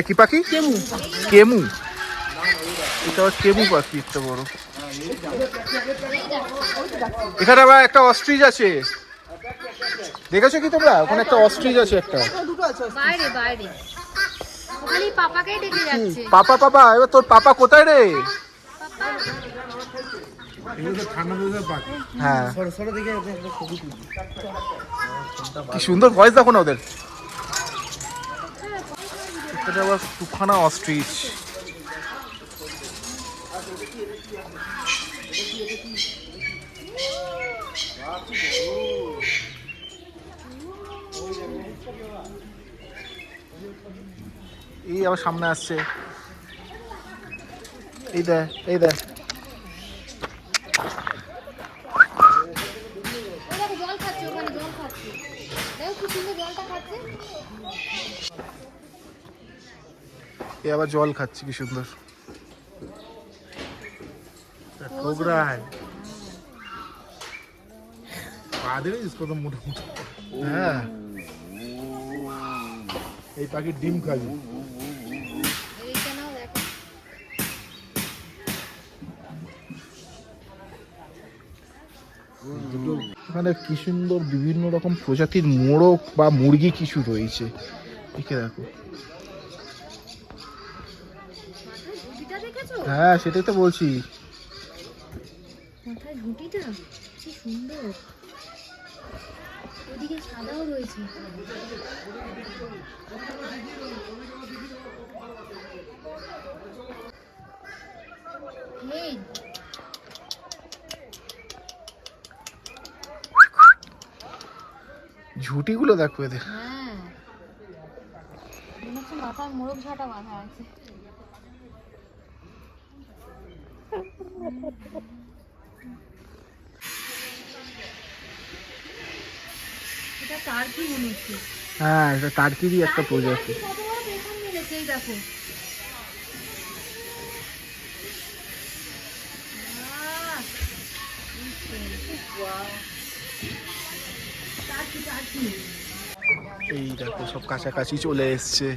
কি পাখি? কেমু। কেমু। এটা কেমু পাখি, একটা বড়। এখানে আবার একটা অস্ট্রিচ আছে, দেখেছো কি তোমরা? ওখানে একটা অস্ট্রিচ আছে একটা। বাইরে বাইরে ওখানে পাপাকেই ডেকে যাচ্ছে। পাপা পাপা, এবার তোর পাপা কোথায় রে? হ্যাঁ, কি সুন্দর ভয়েস দেখো না ওদের। এটা আবার দুখানা অস্ট্রিচ। এই আবার সামনে আসছে, এই দেখ এই দেখ। জল খাচ্ছে, ওখানে জল খাচ্ছে, দেখো কি সুন্দর জলটা খাচ্ছে। এ আবার জল খাচ্ছে, কি সুন্দর। ঠোকরায় পা দেবে কত মোটা মোটা। হ্যাঁ, এই পাখির ডিম খাবি। এইটা নাও দেখো। এখানে কি সুন্দর বিভিন্ন রকম প্রজাতির মোরগ বা মুরগি কিছু রয়েছে, দেখে দেখো। ঝুঁটিটা দেখেছো? হ্যাঁ, সেটাই তো বলছি। মাথায় ঝুঁটিটা কি সুন্দর, ওদিকে সাদাও রয়েছে। এই ঝুঁটিগুলো দেখো এদের। হ্যাঁ, মনে হচ্ছে মাথায় মোরগ ঝাঁটা বাঁধা আছে। এটা টার্কি মনে হচ্ছে। হ্যাঁ, এটা টার্কিরই একটা প্রজাতি। কত বড় পেখম মেরেছে, এই দেখো। আহ, টার্কি টার্কি। এই দেখো সব কাছাকাছি চলে এসছে।